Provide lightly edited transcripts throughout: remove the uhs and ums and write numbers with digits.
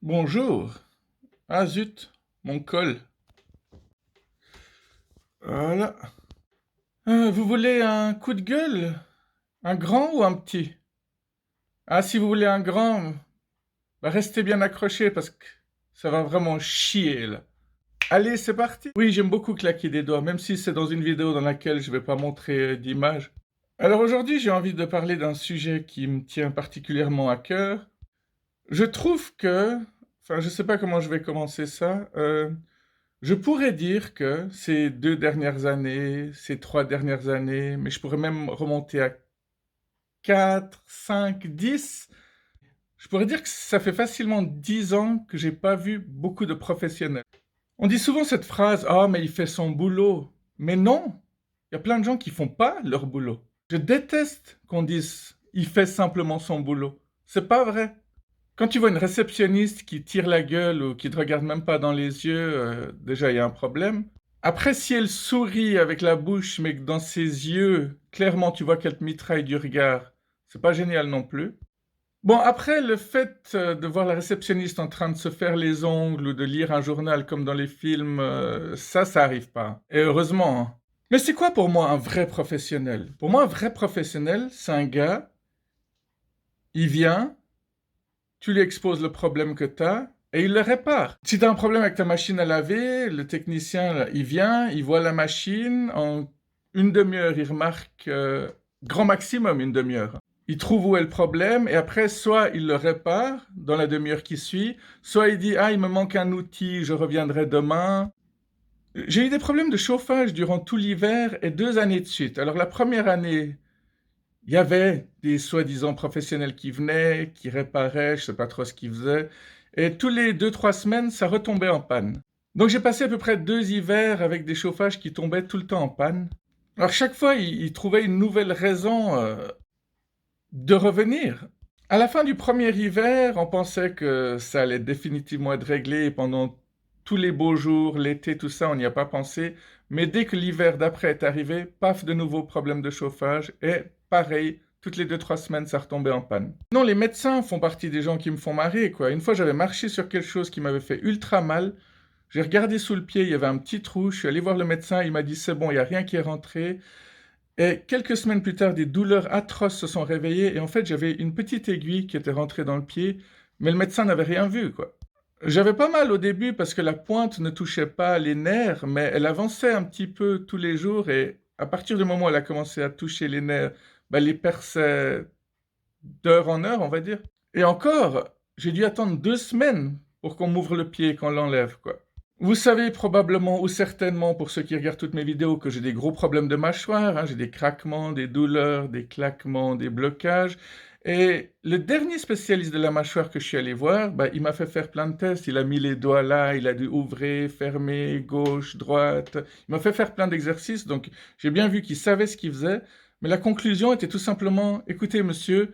Bonjour. Ah zut, mon col. Voilà. Vous voulez un coup de gueule? Un grand ou un petit? Ah, si vous voulez un grand, bah restez bien accrochés parce que ça va vraiment chier là. Allez, c'est parti. Oui, j'aime beaucoup claquer des doigts, même si c'est dans une vidéo dans laquelle je vais pas montrer d'image. Alors aujourd'hui, j'ai envie de parler d'un sujet qui me tient particulièrement à cœur. Je trouve que, enfin, je sais pas comment je vais commencer ça. Je pourrais dire que ces 2 dernières années, ces 3 dernières années, mais je pourrais même remonter à 4, 5, 10. Je pourrais dire que ça fait facilement 10 ans que j'ai pas vu beaucoup de professionnels. On dit souvent cette phrase: «Ah, mais il fait son boulot». Mais non, il y a plein de gens qui font pas leur boulot. Je déteste qu'on dise: «Il fait simplement son boulot». C'est pas vrai. Quand tu vois une réceptionniste qui tire la gueule ou qui te regarde même pas dans les yeux, déjà il y a un problème. Après, si elle sourit avec la bouche, mais que dans ses yeux, clairement tu vois qu'elle te mitraille du regard, c'est pas génial non plus. Bon, après, le fait de voir la réceptionniste en train de se faire les ongles ou de lire un journal comme dans les films, ça arrive pas. Et heureusement, hein. Mais c'est quoi pour moi un vrai professionnel? Pour moi, un vrai professionnel, c'est un gars, il vient, tu lui exposes le problème que tu as et il le répare. Si tu as un problème avec ta machine à laver, le technicien, là, il vient, il voit la machine, en une demi-heure, il remarque, grand maximum une demi-heure. Il trouve où est le problème et après, soit il le répare dans la demi-heure qui suit, soit il dit: «Ah, il me manque un outil, je reviendrai demain». J'ai eu des problèmes de chauffage durant tout l'hiver et 2 années de suite. Alors la première année, il y avait des soi-disant professionnels qui venaient, qui réparaient, je sais pas trop ce qu'ils faisaient, et tous les 2, 3 semaines, ça retombait en panne. Donc j'ai passé à peu près 2 hivers avec des chauffages qui tombaient tout le temps en panne. Alors chaque fois, ils trouvaient une nouvelle raison de revenir. À la fin du premier hiver, on pensait que ça allait définitivement être réglé et pendant tous les beaux jours, l'été, tout ça, on n'y a pas pensé. Mais dès que l'hiver d'après est arrivé, paf, de nouveaux problèmes de chauffage et pareil, toutes les 2, 3 semaines, ça retombait en panne. Non, les médecins font partie des gens qui me font marrer, quoi. Une fois, j'avais marché sur quelque chose qui m'avait fait ultra mal. J'ai regardé sous le pied, il y avait un petit trou. Je suis allé voir le médecin, il m'a dit c'est bon, il n'y a rien qui est rentré. Et quelques semaines plus tard, des douleurs atroces se sont réveillées et en fait, j'avais une petite aiguille qui était rentrée dans le pied, mais le médecin n'avait rien vu, quoi. J'avais pas mal au début parce que la pointe ne touchait pas les nerfs, mais elle avançait un petit peu tous les jours et à partir du moment où elle a commencé à toucher les nerfs, bah, les perçait d'heure en heure, on va dire. Et encore, j'ai dû attendre 2 semaines pour qu'on m'ouvre le pied et qu'on l'enlève, quoi. Vous savez probablement ou certainement, pour ceux qui regardent toutes mes vidéos, que j'ai des gros problèmes de mâchoire, hein. J'ai des craquements, des douleurs, des claquements, des blocages. Et le dernier spécialiste de la mâchoire que je suis allé voir, bah, il m'a fait faire plein de tests. Il a mis les doigts là, il a dû ouvrir, fermer, gauche, droite. Il m'a fait faire plein d'exercices, donc j'ai bien vu qu'il savait ce qu'il faisait. Mais la conclusion était tout simplement, écoutez monsieur,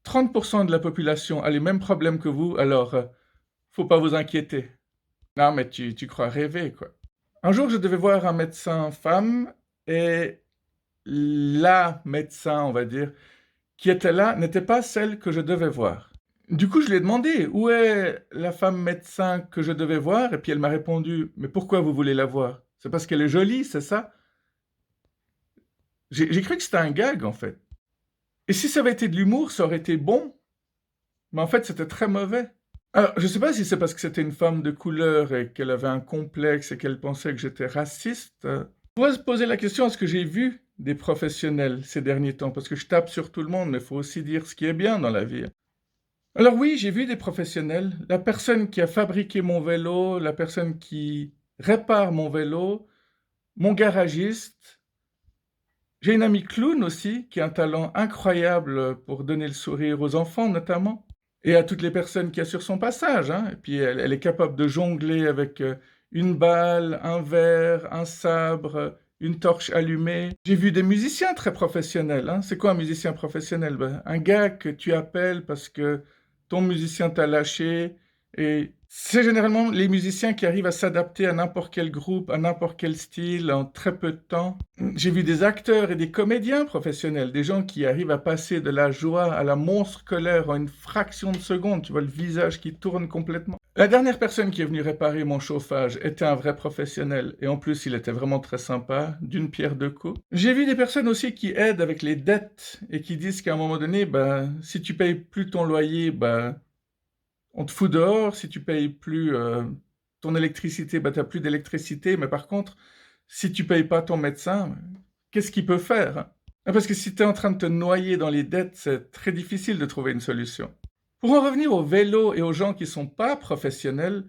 30% de la population a les mêmes problèmes que vous, alors faut pas vous inquiéter. Non, mais tu crois rêver, quoi. Un jour, je devais voir un médecin femme et la médecin, on va dire, qui était là n'était pas celle que je devais voir. Du coup, je lui ai demandé où est la femme médecin que je devais voir et puis elle m'a répondu: «Mais pourquoi vous voulez la voir? C'est parce qu'elle est jolie, c'est ça?» J'ai cru que c'était un gag, en fait. Et si ça avait été de l'humour, ça aurait été bon, mais en fait, c'était très mauvais. Alors, je sais pas si c'est parce que c'était une femme de couleur et qu'elle avait un complexe et qu'elle pensait que j'étais raciste. On pourrait se poser la question, est-ce que j'ai vu des professionnels ces derniers temps? Parce que je tape sur tout le monde, mais il faut aussi dire ce qui est bien dans la vie. Alors oui, j'ai vu des professionnels. La personne qui a fabriqué mon vélo, la personne qui répare mon vélo, mon garagiste. J'ai une amie clown aussi, qui a un talent incroyable pour donner le sourire aux enfants notamment. Et à toutes les personnes qu'il y a sur son passage, hein. Et puis elle est capable de jongler avec une balle, un verre, un sabre, une torche allumée. J'ai vu des musiciens très professionnels, hein. C'est quoi un musicien professionnel? Ben, un gars que tu appelles parce que ton musicien t'a lâché et C'est généralement les musiciens qui arrivent à s'adapter à n'importe quel groupe, à n'importe quel style en très peu de temps. J'ai vu des acteurs et des comédiens professionnels, des gens qui arrivent à passer de la joie à la monstre colère en une fraction de seconde. Tu vois le visage qui tourne complètement. La dernière personne qui est venue réparer mon chauffage était un vrai professionnel et en plus il était vraiment très sympa, d'une pierre deux coups. J'ai vu des personnes aussi qui aident avec les dettes et qui disent qu'à un moment donné, bah, si tu payes plus ton loyer, bah, on te fout dehors. Si tu payes plus ton électricité, bah, tu n'as plus d'électricité. Mais par contre, si tu payes pas ton médecin, qu'est-ce qu'il peut faire, hein? Parce que si tu es en train de te noyer dans les dettes, c'est très difficile de trouver une solution. Pour en revenir au vélo et aux gens qui ne sont pas professionnels,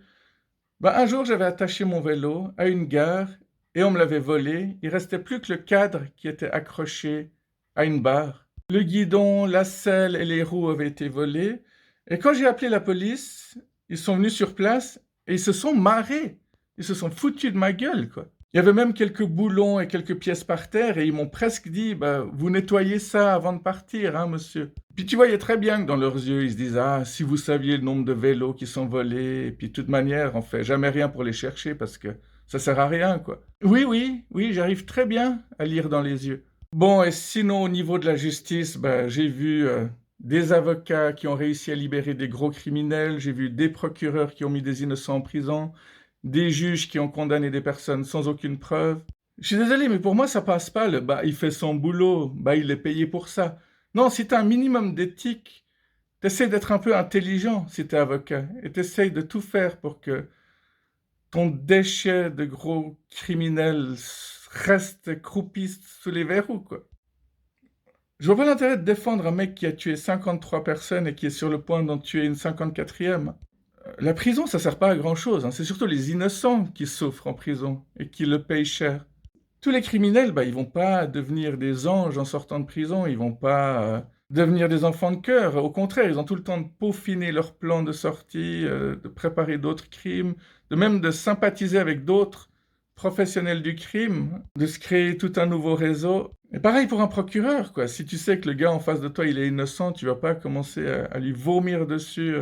bah, un jour j'avais attaché mon vélo à une gare et on me l'avait volé. Il restait plus que le cadre qui était accroché à une barre. Le guidon, la selle et les roues avaient été volés. Et quand j'ai appelé la police, ils sont venus sur place et ils se sont marrés. Ils se sont foutus de ma gueule, quoi. Il y avait même quelques boulons et quelques pièces par terre et ils m'ont presque dit, bah, vous nettoyez ça avant de partir, hein, monsieur. Puis tu voyais très bien que dans leurs yeux, ils se disent, ah, si vous saviez le nombre de vélos qui sont volés, et puis de toute manière, on fait jamais rien pour les chercher parce que ça sert à rien, quoi. Oui, oui, oui, j'arrive très bien à lire dans les yeux. Bon, et sinon, au niveau de la justice, bah, j'ai vu des avocats qui ont réussi à libérer des gros criminels, j'ai vu des procureurs qui ont mis des innocents en prison, des juges qui ont condamné des personnes sans aucune preuve. Je suis désolé, mais pour moi, ça passe pas le bah, il fait son boulot, bah, il est payé pour ça. Non, si tu as un minimum d'éthique, t'essayes d'être un peu intelligent si tu es avocat, et t'essayes de tout faire pour que ton déchet de gros criminel reste croupi sous les verrous, quoi. Je vois pas l'intérêt de défendre un mec qui a tué 53 personnes et qui est sur le point d'en tuer une 54e. La prison, ça sert pas à grand-chose, hein. C'est surtout les innocents qui souffrent en prison et qui le payent cher. Tous les criminels, bah, ils vont pas devenir des anges en sortant de prison, ils vont pas devenir des enfants de cœur. Au contraire, ils ont tout le temps de peaufiner leur plan de sortie, de préparer d'autres crimes, de même de sympathiser avec d'autres professionnels du crime, de se créer tout un nouveau réseau. Et pareil pour un procureur, quoi. Si tu sais que le gars en face de toi, il est innocent, tu vas pas commencer à lui vomir dessus.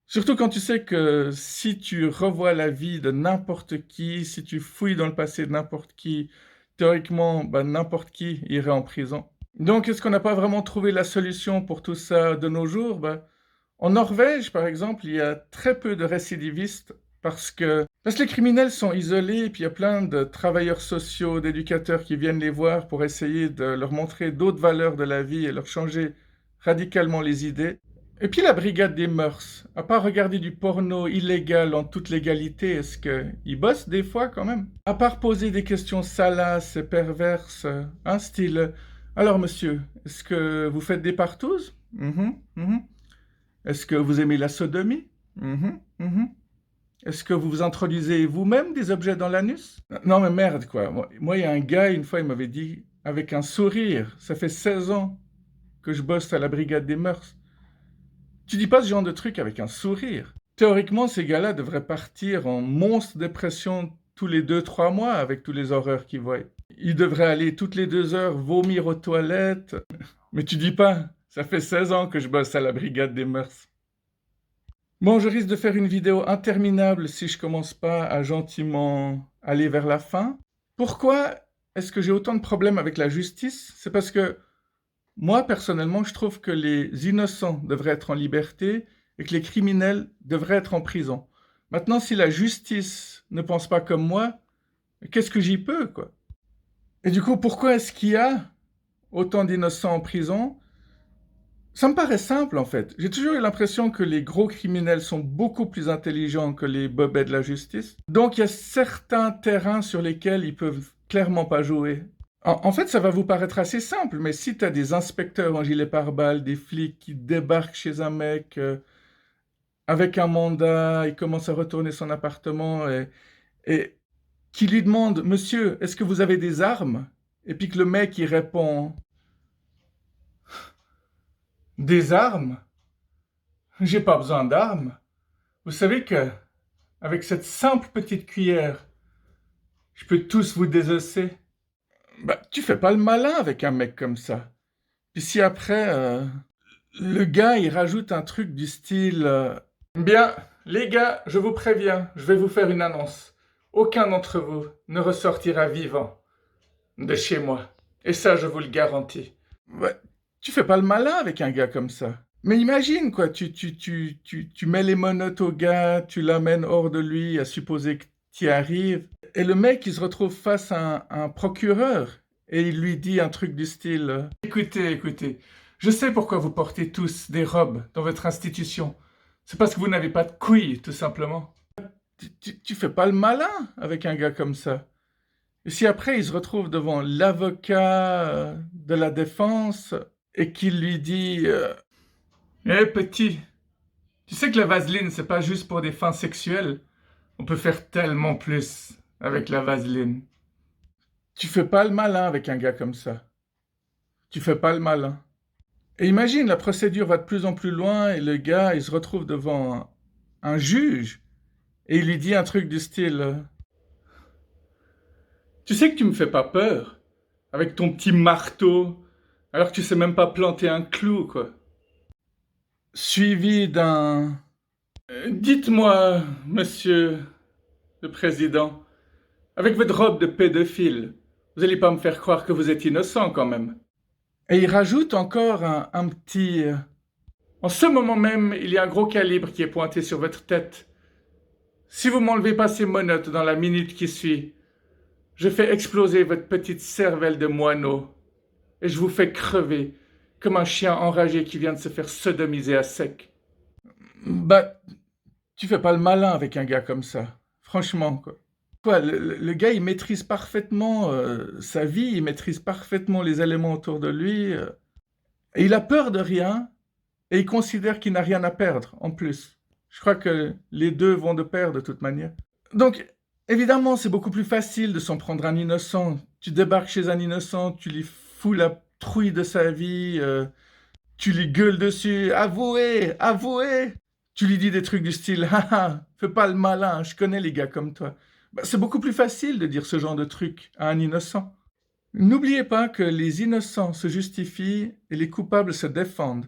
Surtout quand tu sais que si tu revois la vie de n'importe qui, si tu fouilles dans le passé de n'importe qui, théoriquement, bah, n'importe qui irait en prison. Donc, est-ce qu'on n'a pas vraiment trouvé la solution pour tout ça de nos jours? Bah, en Norvège, par exemple, il y a très peu de récidivistes parce que les criminels sont isolés et puis il y a plein de travailleurs sociaux, d'éducateurs qui viennent les voir pour essayer de leur montrer d'autres valeurs de la vie et leur changer radicalement les idées. Et puis la brigade des mœurs, à part regarder du porno illégal en toute légalité, est-ce qu'ils bossent des fois quand même? À part poser des questions salaces et perverses, hein, style alors monsieur, est-ce que vous faites des partous? Mhm, mhm. Est-ce que vous aimez la sodomie? Mhm, mhm. Est-ce que vous vous introduisez vous-même des objets dans l'anus? Non mais merde quoi. Moi, il y a un gars, une fois, il m'avait dit, avec un sourire, ça fait 16 ans que je bosse à la brigade des mœurs. Tu dis pas ce genre de truc avec un sourire. Théoriquement, ces gars-là devraient partir en monstre dépression tous les 2, 3 mois avec tous les horreurs qu'ils voient. Ils devraient aller toutes les 2 heures vomir aux toilettes. Mais tu dis pas, ça fait 16 ans que je bosse à la brigade des mœurs. Bon, je risque de faire une vidéo interminable si je commence pas à gentiment aller vers la fin. Pourquoi est-ce que j'ai autant de problèmes avec la justice? C'est parce que moi, personnellement, je trouve que les innocents devraient être en liberté et que les criminels devraient être en prison. Maintenant, si la justice ne pense pas comme moi, qu'est-ce que j'y peux, quoi? Et du coup, pourquoi est-ce qu'il y a autant d'innocents en prison? Ça me paraît simple, en fait. J'ai toujours eu l'impression que les gros criminels sont beaucoup plus intelligents que les bobets de la justice. Donc, il y a certains terrains sur lesquels ils peuvent clairement pas jouer. En fait, ça va vous paraître assez simple, mais si tu as des inspecteurs en gilet pare-balles, des flics qui débarquent chez un mec avec un mandat, il commence à retourner son appartement et qui lui demande, monsieur, est-ce que vous avez des armes? Et puis que le mec, il répond, des armes? J'ai pas besoin d'armes. Vous savez que, avec cette simple petite cuillère, je peux tous vous désosser. Bah, tu fais pas le malin avec un mec comme ça. Puis si après, le gars, il rajoute un truc du style bien, Les gars, je vous préviens, je vais vous faire une annonce. Aucun d'entre vous ne ressortira vivant de chez moi. Et ça, je vous le garantis. Ouais, tu fais pas le malin avec un gars comme ça. Mais imagine, quoi, tu mets les menottes au gars, tu l'amènes hors de lui, à supposer que tu y arrives. Et le mec, il se retrouve face à un procureur. Et il lui dit un truc du style écoutez, je sais pourquoi vous portez tous des robes dans votre institution. C'est parce que vous n'avez pas de couilles, tout simplement. Tu fais pas le malin avec un gars comme ça. Et si après il se retrouve devant l'avocat de la défense et qu'il lui dit Eh petit, tu sais que la vaseline, c'est pas juste pour des fins sexuelles. On peut faire tellement plus avec la vaseline. Tu fais pas le malin avec un gars comme ça. Tu fais pas le malin. Et imagine, la procédure va de plus en plus loin et le gars, il se retrouve devant un juge et il lui dit un truc du style Tu sais que tu me fais pas peur avec ton petit marteau alors que tu sais même pas planter un clou, quoi. Suivi d'un Dites-moi, monsieur le président, avec votre robe de pédophile, vous allez pas me faire croire que vous êtes innocent quand même. Et il rajoute encore un petit En ce moment même, il y a un gros calibre qui est pointé sur votre tête. Si vous m'enlevez pas ces menottes dans la minute qui suit, je fais exploser votre petite cervelle de moineau et je vous fais crever comme un chien enragé qui vient de se faire sodomiser à sec. Bah, tu fais pas le malin avec un gars comme ça. Franchement, quoi. Quoi, le gars, il maîtrise parfaitement sa vie, il maîtrise parfaitement les éléments autour de lui. Et il a peur de rien, et il considère qu'il n'a rien à perdre, en plus. Je crois que les deux vont de pair, de toute manière. Donc, évidemment, c'est beaucoup plus facile de s'en prendre à un innocent. Tu débarques chez un innocent, tu lui fous la trouille de sa vie, tu lui gueules dessus, avouez, avouez. Tu lui dis des trucs du style, haha, fais pas le malin, je connais les gars comme toi. Bah, c'est beaucoup plus facile de dire ce genre de truc à un innocent. N'oubliez pas que les innocents se justifient et les coupables se défendent.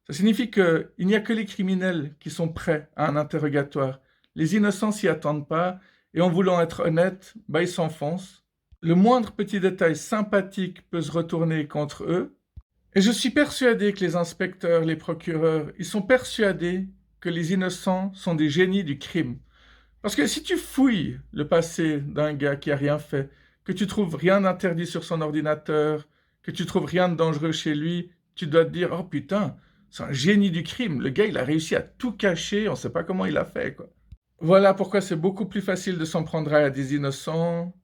Ça signifie qu'il n'y a que les criminels qui sont prêts à un interrogatoire. Les innocents s'y attendent pas et en voulant être honnêtes, bah, ils s'enfoncent. Le moindre petit détail sympathique peut se retourner contre eux. Et je suis persuadé que les inspecteurs, les procureurs, ils sont persuadés que les innocents sont des génies du crime. Parce que si tu fouilles le passé d'un gars qui a rien fait, que tu trouves rien d'interdit sur son ordinateur, que tu trouves rien de dangereux chez lui, tu dois te dire oh putain, c'est un génie du crime. Le gars, il a réussi à tout cacher, on sait pas comment il a fait, quoi. Voilà pourquoi c'est beaucoup plus facile de s'en prendre à des innocents.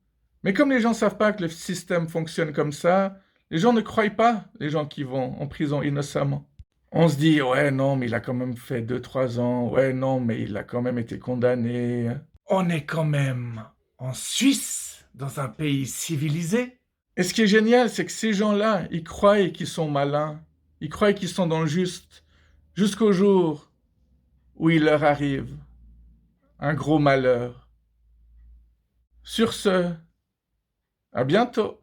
Mais comme les gens savent pas que le système fonctionne comme ça, les gens ne croient pas les gens qui vont en prison innocemment. On se dit, ouais, non, mais il a quand même fait 2, 3 ans. Ouais, non, mais il a quand même été condamné. On est quand même en Suisse, dans un pays civilisé. Et ce qui est génial, c'est que ces gens-là, ils croient qu'ils sont malins. Ils croient qu'ils sont dans le juste. Jusqu'au jour où il leur arrive un gros malheur. Sur ce, à bientôt.